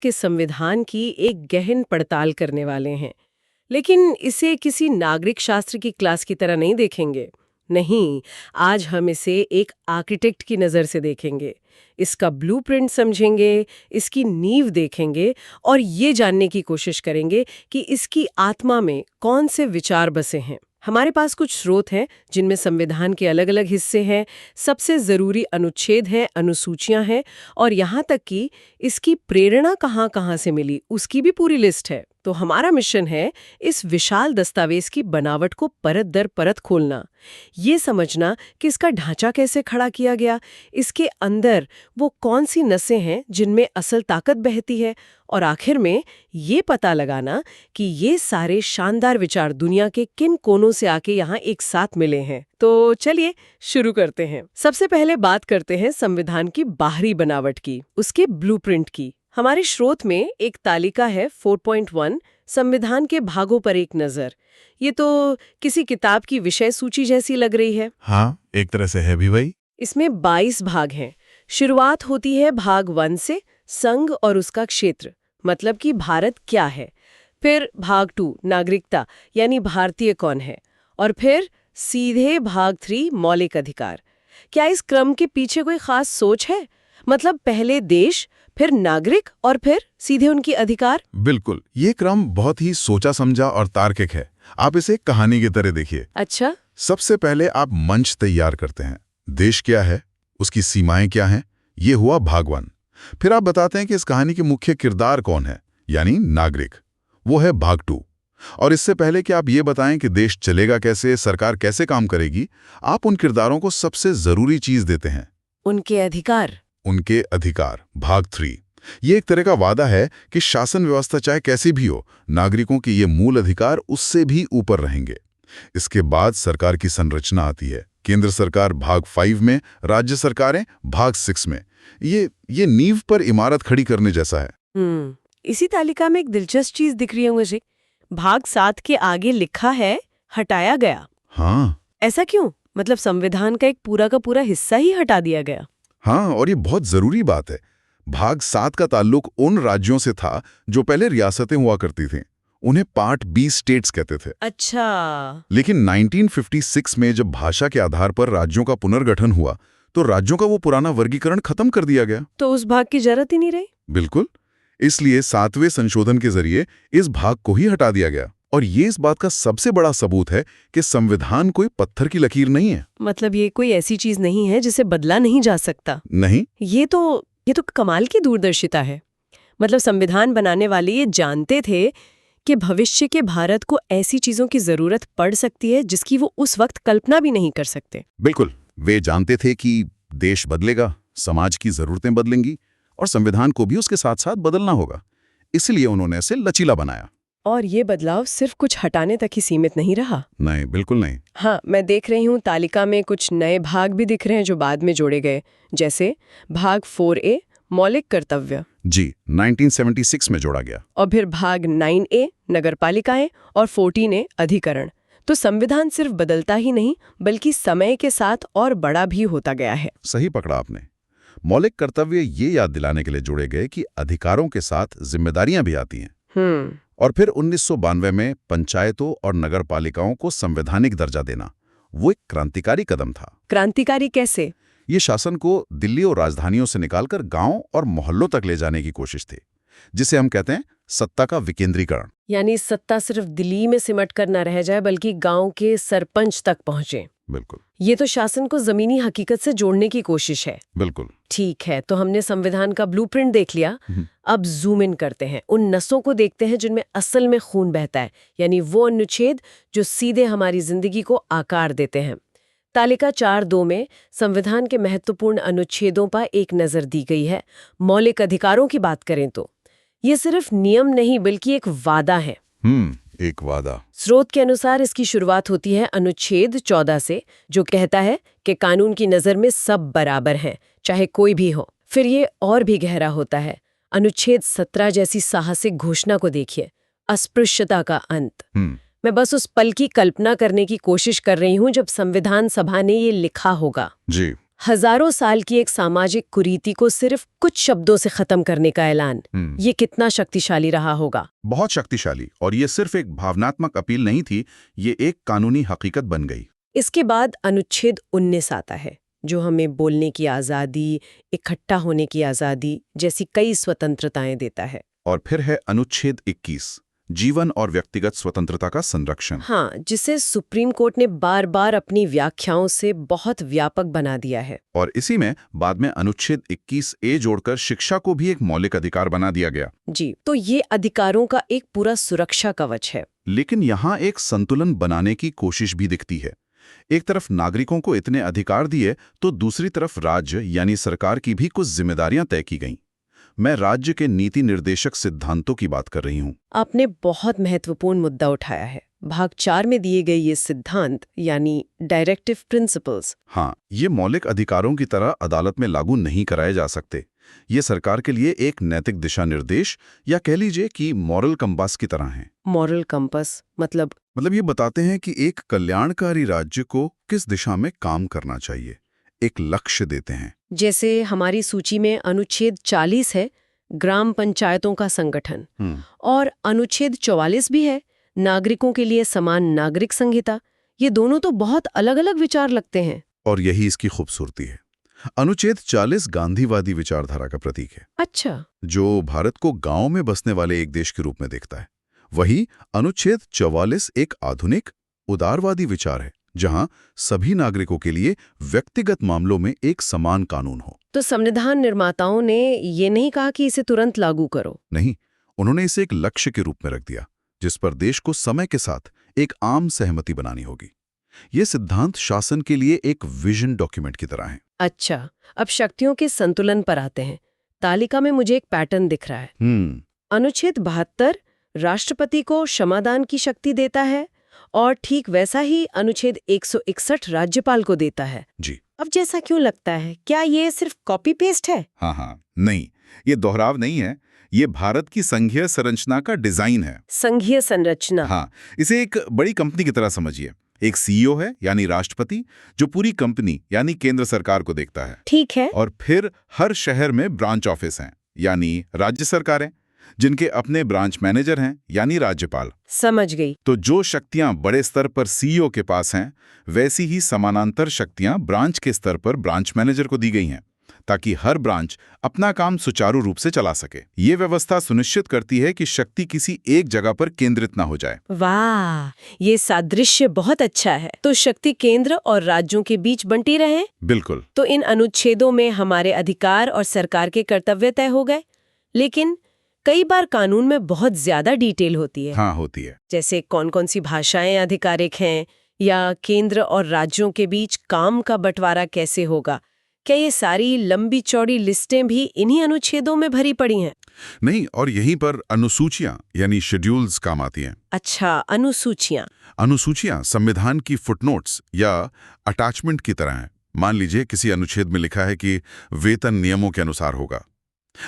के संविधान की एक गहन पड़ताल करने वाले हैं। लेकिन इसे किसी नागरिक शास्त्र की क्लास की तरह नहीं देखेंगे। नहीं, आज हम इसे एक आर्किटेक्ट की नज़र से देखेंगे। इसका ब्लूप्रिंट समझेंगे, इसकी नींव देखेंगे और ये जानने की कोशिश करेंगे कि इसकी आत्मा में कौन से विचार बसे हैं। हमारे पास कुछ स्रोत हैं जिनमें संविधान के अलग अलग हिस्से हैं, सबसे ज़रूरी अनुच्छेद हैं, अनुसूचियां हैं और यहाँ तक कि इसकी प्रेरणा कहाँ कहाँ से मिली उसकी भी पूरी लिस्ट है। तो हमारा मिशन है इस विशाल दस्तावेज की बनावट को परत दर परत खोलना, ये समझना कि इसका ढांचा कैसे खड़ा किया गया, इसके अंदर वो कौन सी नसें हैं जिनमें असल ताकत बहती है और आखिर में ये पता लगाना कि ये सारे शानदार विचार दुनिया के किन कोनों से आके यहाँ एक साथ मिले हैं। तो चलिए शुरू करते हैं। सबसे पहले बात करते हैं संविधान की बाहरी बनावट की, उसके ब्लूप्रिंट की। हमारे स्रोत में एक तालिका है 4.1 संविधान के भागों पर एक नजर। ये तो किसी किताब की विषय सूची जैसी लग रही है। हाँ, एक तरह से है भी वही। इसमें 22 भाग हैं। शुरुआत होती है भाग 1 से, संघ और उसका क्षेत्र, मतलब कि भारत क्या है। फिर भाग 2 नागरिकता, यानी भारतीय कौन है। और फिर सीधे भाग 3 मौलिक अधिकार। क्या इस क्रम के पीछे कोई खास सोच है? मतलब पहले देश, फिर नागरिक और फिर सीधे उनकी अधिकार? बिल्कुल, ये क्रम बहुत ही सोचा समझा और तार्किक है। आप इसे एक कहानी की तरह देखिए। अच्छा। सबसे पहले आप मंच तैयार करते हैं। देश क्या है, उसकी सीमाएं क्या हैं, ये हुआ भाग 1। फिर आप बताते हैं कि इस कहानी के मुख्य किरदार कौन है, यानी नागरिक, वो है भाग 2। और इससे पहले कि आप ये बताएं कि देश चलेगा कैसे, सरकार कैसे काम करेगी, आप उन किरदारों को सबसे जरूरी चीज देते हैं, उनके अधिकार। उनके अधिकार, भाग 3। ये एक तरह का वादा है कि शासन व्यवस्था चाहे कैसी भी हो, नागरिकों के ये मूल अधिकार उससे भी ऊपर रहेंगे। इसके बाद सरकार की संरचना आती है। केंद्र सरकार भाग 5 में, राज्य सरकारें भाग 6 में। ये नींव पर इमारत खड़ी करने जैसा है। इसी तालिका में एक दिलचस्प चीज दिख रही है मुझे। भाग 7 के आगे लिखा है हटाया गया। हाँ, ऐसा क्यों? मतलब संविधान का एक पूरा का पूरा हिस्सा ही हटा दिया गया। हाँ, और ये बहुत जरूरी बात है। भाग 7 का ताल्लुक उन राज्यों से था जो पहले रियासतें हुआ करती थीं। उन्हें पार्ट बी स्टेट्स कहते थे। अच्छा। लेकिन 1956 में जब भाषा के आधार पर राज्यों का पुनर्गठन हुआ, तो राज्यों का वो पुराना वर्गीकरण खत्म कर दिया गया। तो उस भाग की जरूरत ही नहीं रही। बिल्कुल। इसलिए 7वें संशोधन के जरिए इस भाग को ही हटा दिया गया। और ये इस बात का सबसे बड़ा सबूत है कि संविधान कोई पत्थर की लकीर नहीं है। मतलब ये कोई ऐसी चीज नहीं है जिसे बदला नहीं जा सकता। नहीं, ये तो कमाल की दूरदर्शिता है। मतलब संविधान बनाने वाले ये जानते थे कि भविष्य के भारत को ऐसी चीजों की जरूरत पड़ सकती है जिसकी वो उस वक्त कल्पना भी नहीं कर सकते। बिल्कुल। वे जानते थे कि देश बदलेगा, समाज की जरूरतें बदलेंगी और संविधान को भी उसके साथ साथ बदलना होगा। इसलिए उन्होंने इसे लचीला बनाया। और ये बदलाव सिर्फ कुछ हटाने तक ही सीमित नहीं रहा। नहीं, बिल्कुल नहीं। हाँ, मैं देख रही हूँ तालिका में कुछ नए भाग भी दिख रहे हैं जो बाद में जोड़े गए, जैसे भाग 4A मौलिक कर्तव्य। जी, 1976 में जोड़ा गया। और फिर भाग 9A नगरपालिकाएं और 14A अधिकरण। तो संविधान सिर्फ बदलता ही नहीं बल्कि समय के साथ और बड़ा भी होता गया है। सही पकड़ा आपने। मौलिक कर्तव्य ये याद दिलाने के लिए जोड़े गए कि अधिकारों के साथ जिम्मेदारियां भी आती हैं। और फिर 1992 में पंचायतों और नगरपालिकाओं को संवैधानिक दर्जा देना, वो एक क्रांतिकारी कदम था। क्रांतिकारी कैसे? ये शासन को दिल्ली और राजधानियों से निकालकर गांव और मोहल्लों तक ले जाने की कोशिश थी, जिसे हम कहते हैं सत्ता का विकेंद्रीकरण। यानी सत्ता सिर्फ दिल्ली में सिमट कर न रह जाए बल्कि गांव के सरपंच तक पहुंचे। बिल्कुल। ये तो शासन को जमीनी हकीकत से जोड़ने की कोशिश है। बिल्कुल। ठीक है, तो हमने संविधान का ब्लूप्रिंट देख लिया। अब जूम इन करते हैं, उन नसों को देखते हैं जिनमें असल में खून बहता है, यानी वो अनुच्छेद जो सीधे हमारी जिंदगी को आकार देते हैं। तालिका 4.2 में संविधान के महत्वपूर्ण अनुच्छेदों पर एक नजर दी गई है। मौलिक अधिकारों की बात करें तो ये सिर्फ नियम नहीं बल्कि एक वादा है। एक वादा। स्रोत के अनुसार इसकी शुरुआत होती है अनुच्छेद 14 से, जो कहता है कि कानून की नजर में सब बराबर हैं, चाहे कोई भी हो। फिर ये और भी गहरा होता है। अनुच्छेद 17 जैसी साहसिक घोषणा को देखिए, अस्पृश्यता का अंत। मैं बस उस पल की कल्पना करने की कोशिश कर रही हूँ जब संविधान सभा ने ये लिखा होगा। जी। हजारों साल की एक सामाजिक कुरीति को सिर्फ कुछ शब्दों से खत्म करने का ऐलान, ये कितना शक्तिशाली रहा होगा। बहुत शक्तिशाली। और ये सिर्फ एक भावनात्मक अपील नहीं थी, ये एक कानूनी हकीकत बन गई। इसके बाद अनुच्छेद 19 आता है, जो हमें बोलने की आज़ादी, इकट्ठा होने की आज़ादी जैसी कई स्वतंत्रताएं देता है। और फिर है अनुच्छेद 21, जीवन और व्यक्तिगत स्वतंत्रता का संरक्षण। हाँ, जिसे सुप्रीम कोर्ट ने बार बार अपनी व्याख्याओं से बहुत व्यापक बना दिया है। और इसी में बाद में अनुच्छेद 21A जोड़कर शिक्षा को भी एक मौलिक अधिकार बना दिया गया। जी, तो ये अधिकारों का एक पूरा सुरक्षा कवच है। लेकिन यहाँ एक संतुलन बनाने की कोशिश भी दिखती है। एक तरफ नागरिकों को इतने अधिकार दिए, तो दूसरी तरफ राज्य यानी सरकार की भी कुछ जिम्मेदारियां तय की गईं। मैं राज्य के नीति निर्देशक सिद्धांतों की बात कर रही हूँ। आपने बहुत महत्वपूर्ण मुद्दा उठाया है। भाग 4 में दिए गए ये सिद्धांत यानी डायरेक्टिव प्रिंसिपल्स। हाँ, ये मौलिक अधिकारों की तरह अदालत में लागू नहीं कराए जा सकते। ये सरकार के लिए एक नैतिक दिशा निर्देश या कह लीजिए कि मॉरल कंपास की तरह हैं। मॉरल कंपास मतलब ये बताते हैं कि एक कल्याणकारी राज्य को किस दिशा में काम करना चाहिए, एक लक्ष्य देते हैं। जैसे हमारी सूची में अनुच्छेद 40 है, ग्राम पंचायतों का संगठन, और अनुच्छेद 44 भी है, नागरिकों के लिए समान नागरिक संहिता। ये दोनों तो बहुत अलग-अलग विचार लगते हैं। और यही इसकी खूबसूरती है। अनुच्छेद 40 गांधीवादी विचारधारा का प्रतीक है। अच्छा, जो भारत को गांव में बसने वाले एक देश के रूप में देखता है। वही अनुच्छेद 44 एक आधुनिक उदारवादी विचार है, जहां सभी नागरिकों के लिए व्यक्तिगत मामलों में एक समान कानून हो। तो संविधान निर्माताओं ने ये नहीं कहा कि इसे तुरंत लागू करो। नहीं, उन्होंने इसे एक लक्ष्य के रूप में रख दिया, जिस पर देश को समय के साथ एक आम सहमति बनानी होगी। ये सिद्धांत शासन के लिए एक विजन डॉक्यूमेंट की तरह है। अच्छा, अब शक्तियों के संतुलन पर आते हैं। तालिका में मुझे एक पैटर्न दिख रहा है। अनुच्छेद 72 राष्ट्रपति को क्षमादान की शक्ति देता है, और ठीक वैसा ही अनुच्छेद 161 राज्यपाल को देता है। जी। अब जैसा क्यों लगता है, क्या ये सिर्फ कॉपी पेस्ट है? हाँ, नहीं, ये दोहराव नहीं है। ये भारत की संघीय संरचना का डिजाइन है। संघीय संरचना? हाँ, इसे एक बड़ी कंपनी की तरह समझिए। एक सीईओ है यानी राष्ट्रपति, जो पूरी कंपनी यानी केंद्र सरकार को देखता है। ठीक है। और फिर हर शहर में ब्रांच ऑफिस हैं यानी राज्य सरकारें, जिनके अपने ब्रांच मैनेजर हैं यानी राज्यपाल। समझ गई। तो जो शक्तियां बड़े स्तर पर सीईओ के पास हैं, वैसी ही समानांतर शक्तियां ब्रांच के स्तर पर ब्रांच मैनेजर को दी गई हैं, ताकि हर ब्रांच अपना काम सुचारू रूप से चला सके। ये व्यवस्था सुनिश्चित करती है कि शक्ति किसी एक जगह पर केंद्रित ना हो जाए। वाह, ये सादृश्य बहुत अच्छा है। तो शक्ति केंद्र और राज्यों के बीच बंटी रहे। बिल्कुल। तो इन अनुच्छेदों में हमारे अधिकार और सरकार के कर्तव्य तय हो गए। लेकिन कई बार कानून में बहुत ज्यादा डिटेल होती है। हाँ, होती है। जैसे कौन-कौन सी भाषाएं आधिकारिक हैं, या केंद्र और राज्यों के बीच काम का बंटवारा कैसे होगा। क्या ये सारी लंबी चौड़ी लिस्टें भी इन्हीं अनुच्छेदों में भरी पड़ी हैं? नहीं, और यहीं पर अनुसूचियां यानी शेड्यूल्स काम आती हैं। अच्छा, अनुसूचियां। अनुसूचियां संविधान की फुटनोट्स या अटैचमेंट की तरह हैं। मान लीजिए किसी अनुच्छेद में लिखा है कि वेतन नियमों के अनुसार होगा।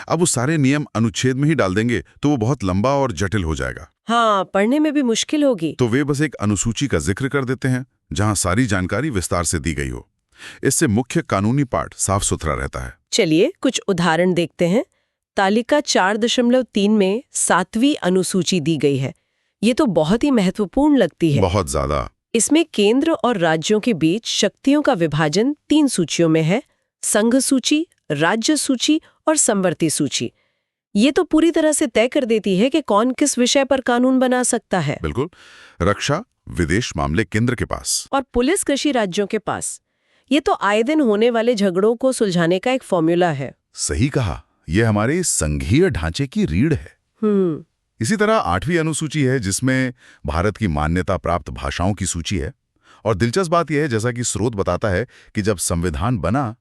अब वो सारे नियम अनुच्छेद में ही डाल देंगे तो वो बहुत लंबा और जटिल हो जाएगा। हाँ, पढ़ने में भी मुश्किल होगी। तो वे बस एक अनुसूची का जिक्र कर देते हैं, जहां सारी जानकारी विस्तार से दी गई हो। इससे मुख्य कानूनी पार्ट साफ सुथरा रहता है। चलिए कुछ उदाहरण देखते हैं। तालिका 4.3 में 7वीं अनुसूची दी गई है। ये तो बहुत ही महत्वपूर्ण लगती है। बहुत ज्यादा। इसमें केंद्र और राज्यों के बीच शक्तियों का विभाजन 3 सूचियों में है: संघ सूची, राज्य सूची और समवर्ती सूची। ये तो पूरी तरह से तय कर देती है कि कौन किस विषय पर कानून बना सकता है। बिल्कुल। रक्षा, विदेश मामले केंद्र के पास, और पुलिस कृषि राज्यों के पास। ये तो आए दिन होने वाले झगड़ों को सुलझाने का एक फॉर्मूला है। सही कहा, यह हमारे संघीय ढांचे की रीढ़ है। इसी तरह 8वीं अनुसूची है, जिसमें भारत की मान्यता प्राप्त भाषाओं की सूची है। और दिलचस्प बात यह है, जैसा कि स्रोत बताता है, कि जब संविधान बना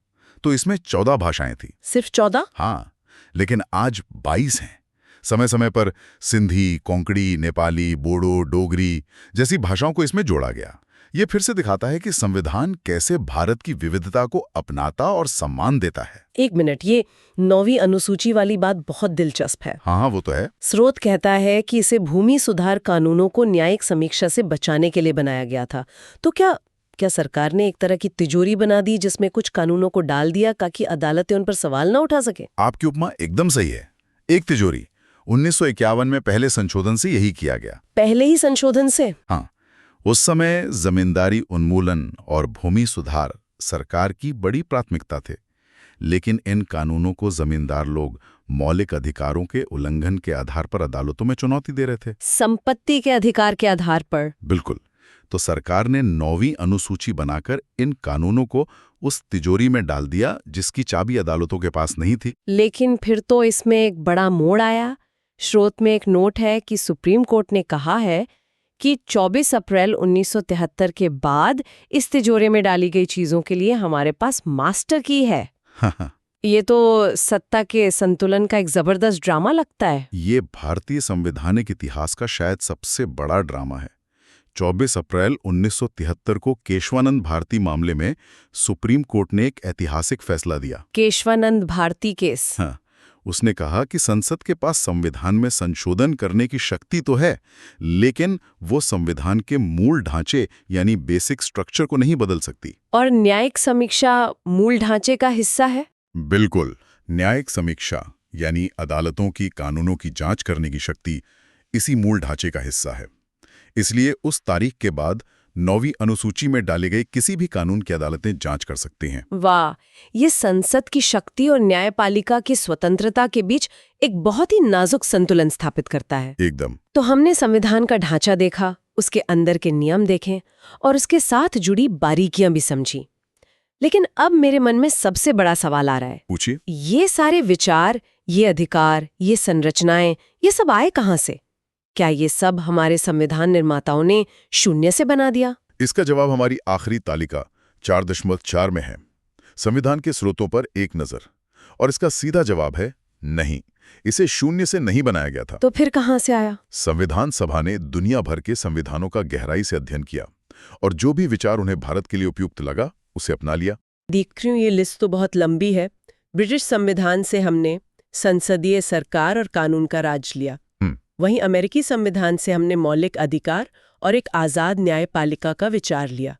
तो इसमें 14 भाषाएं थी। सिर्फ 14? हाँ, लेकिन आज 22 हैं। समय समय पर सिंधी, कोंकणी, नेपाली, बोडो, डोगरी जैसी भाषाओं को इसमें जोड़ा गया। ये फिर से दिखाता है कि संविधान कैसे भारत की विविधता को अपनाता और सम्मान देता है। एक मिनट, ये 9वीं अनुसूची वाली बात बहुत दिलचस्प है। हाँ, वो तो है। स्रोत कहता है कि इसे भूमि सुधार कानूनों को न्यायिक समीक्षा से बचाने के लिए बनाया गया था। तो क्या क्या सरकार ने एक तरह की तिजोरी बना दी जिसमें कुछ कानूनों को डाल दिया ताकि अदालतें उन पर सवाल ना उठा सके? आपकी उपमा एकदम सही है। एक तिजोरी 1951 में पहले संशोधन से यही किया गया। पहले ही संशोधन से? हाँ, उस समय जमींदारी उन्मूलन और भूमि सुधार सरकार की बड़ी प्राथमिकता थे, लेकिन इन कानूनों को जमींदार लोग मौलिक अधिकारों के उल्लंघन के आधार पर अदालतों में चुनौती दे रहे थे। संपत्ति के अधिकार के आधार पर? बिल्कुल। तो सरकार ने 9वीं अनुसूची बनाकर इन कानूनों को उस तिजोरी में डाल दिया जिसकी चाबी अदालतों के पास नहीं थी। लेकिन फिर तो इसमें एक बड़ा मोड़ आया। स्रोत में एक नोट है कि सुप्रीम कोर्ट ने कहा है कि 24 अप्रैल 1973 के बाद इस तिजोरी में डाली गई चीजों के लिए हमारे पास मास्टर की है। ये तो सत्ता के संतुलन का एक जबरदस्त ड्रामा लगता है। ये भारतीय संवैधानिक इतिहास का शायद सबसे बड़ा ड्रामा है। 24 अप्रैल 1973 को केशवानंद भारती मामले में सुप्रीम कोर्ट ने एक ऐतिहासिक फैसला दिया। केशवानंद भारती केस? हाँ, उसने कहा कि संसद के पास संविधान में संशोधन करने की शक्ति तो है, लेकिन वो संविधान के मूल ढांचे यानी बेसिक स्ट्रक्चर को नहीं बदल सकती। और न्यायिक समीक्षा मूल ढांचे का हिस्सा है? बिल्कुल। न्यायिक समीक्षा यानी अदालतों की कानूनों की जांच करने की शक्ति इसी मूल ढांचे का हिस्सा है। इसलिए उस तारीख के बाद 9वीं अनुसूची में डाले गए किसी भी कानून की अदालतें जांच कर सकती हैं। वाह, ये संसद की शक्ति और न्यायपालिका की स्वतंत्रता के बीच एक बहुत ही नाजुक संतुलन स्थापित करता है। एकदम। तो हमने संविधान का ढांचा देखा, उसके अंदर के नियम देखे और उसके साथ जुड़ी बारीकियां भी समझी। लेकिन अब मेरे मन में सबसे बड़ा सवाल आ रहा है। पूछिए। ये सारे विचार, ये अधिकार, ये संरचनाएं, ये सब आए कहां से? क्या ये सब हमारे संविधान निर्माताओं ने शून्य से बना दिया? इसका जवाब हमारी आखिरी तालिका 4.4 में है। संविधान के स्रोतों पर एक नजर। और इसका सीधा जवाब है नहीं, इसे शून्य से नहीं बनाया गया था। तो फिर कहां से आया? संविधान सभा ने दुनिया भर के संविधानों का गहराई से अध्ययन किया और जो भी विचार उन्हें भारत के लिए उपयुक्त लगा उसे अपना लिया। देख रही हूं, ये लिस्ट तो बहुत लंबी है। ब्रिटिश संविधान से हमने संसदीय सरकार और कानून का राज लिया। वहीं अमेरिकी संविधान से हमने मौलिक अधिकार और एक आजाद न्यायपालिका का विचार लिया।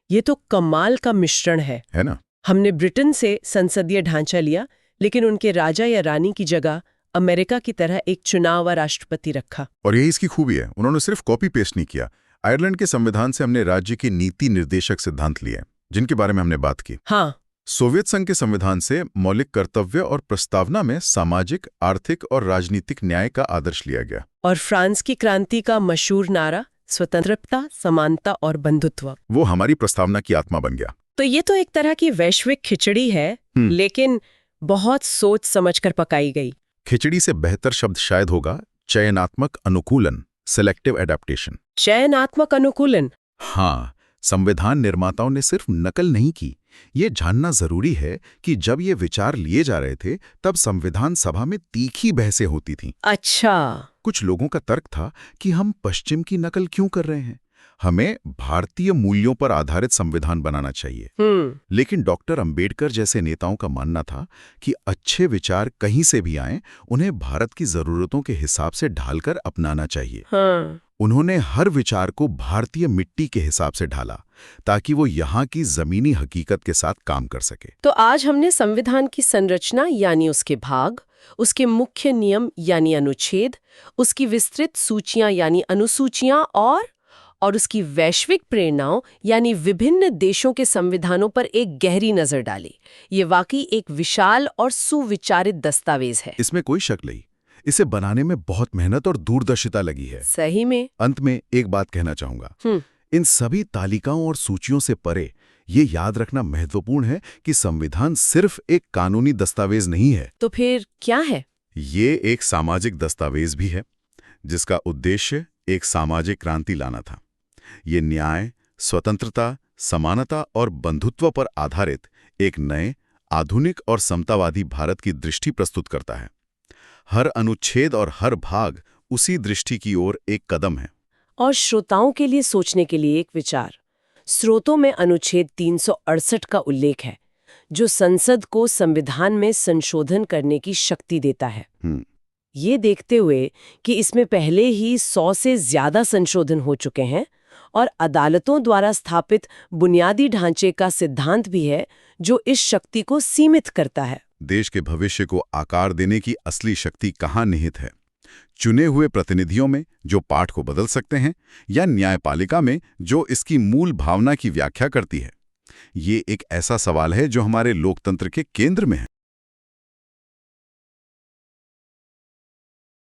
ये तो कमाल का मिश्रण है ना? हमने ब्रिटेन से संसदीय ढांचा लिया, लेकिन उनके राजा या रानी की जगह अमेरिका की तरह एक चुनाव व राष्ट्रपति रखा। और यही इसकी खूबी है, उन्होंने सिर्फ कॉपी पेस्ट नहीं किया। आयरलैंड के संविधान से हमने राज्य के नीति निर्देशक सिद्धांत लिए जिनके बारे में हमने बात की। हाँ। सोवियत संघ के संविधान से मौलिक कर्तव्य और प्रस्तावना में सामाजिक, आर्थिक और राजनीतिक न्याय का आदर्श लिया गया। और फ्रांस की क्रांति का मशहूर नारा स्वतंत्रता, समानता और बंधुत्व, वो हमारी प्रस्तावना की आत्मा बन गया। तो ये तो एक तरह की वैश्विक खिचड़ी है, लेकिन बहुत सोच समझकर पकाई गई। खिचड़ी से बेहतर शब्द शायद होगा चयनात्मक अनुकूलन, सिलेक्टिव एडेप्टेशन। चयनात्मक अनुकूलन? हाँ, संविधान निर्माताओं ने सिर्फ नकल नहीं की। ये जानना जरूरी है कि जब ये विचार लिए जा रहे थे तब संविधान सभा में तीखी बहसें होती थीं। अच्छा। कुछ लोगों का तर्क था कि हम पश्चिम की नकल क्यों कर रहे हैं, हमें भारतीय मूल्यों पर आधारित संविधान बनाना चाहिए। लेकिन डॉक्टर अंबेडकर जैसे नेताओं का मानना था कि अच्छे विचार कहीं से भी आएं, उन्हें भारत की जरूरतों के हिसाब से ढालकर अपनाना चाहिए। उन्होंने हर विचार को भारतीय मिट्टी के हिसाब से ढाला ताकि वो यहाँ की जमीनी हकीकत के साथ काम कर सके। तो आज हमने संविधान की संरचना यानी उसके भाग, उसके मुख्य नियम यानी अनुच्छेद, उसकी विस्तृत सूचियां यानी अनुसूचियां और उसकी वैश्विक प्रेरणाओं यानी विभिन्न देशों के संविधानों पर एक गहरी नजर डाली। ये वाकई एक विशाल और सुविचारित दस्तावेज है। इसमें कोई शक नहीं, इसे बनाने में बहुत मेहनत और दूरदर्शिता लगी है। सही में। अंत में एक बात कहना चाहूंगा, इन सभी तालिकाओं और सूचियों से परे ये याद रखना महत्वपूर्ण है कि संविधान सिर्फ एक कानूनी दस्तावेज नहीं है। तो फिर क्या है? ये एक सामाजिक दस्तावेज भी है जिसका उद्देश्य एक सामाजिक क्रांति लाना था। ये न्याय, स्वतंत्रता, समानता और बंधुत्व पर आधारित एक नए, आधुनिक और समतावादी भारत की दृष्टि प्रस्तुत करता है। हर अनुच्छेद और हर भाग उसी दृष्टि की ओर एक कदम है। और श्रोताओं के लिए सोचने के लिए एक विचार। स्रोतों में अनुच्छेद 368 का उल्लेख है जो संसद को संविधान में संशोधन करने की शक्ति देता है। ये देखते हुए कि इसमें पहले ही 100 से ज्यादा संशोधन हो चुके हैं और अदालतों द्वारा स्थापित बुनियादी ढांचे का सिद्धांत भी है जो इस शक्ति को सीमित करता है। देश के भविष्य को आकार देने की असली शक्ति कहाँ निहित है? चुने हुए प्रतिनिधियों में जो पाठ को बदल सकते हैं, या न्यायपालिका में जो इसकी मूल भावना की व्याख्या करती है? ये एक ऐसा सवाल है जो हमारे लोकतंत्र के केंद्र में है।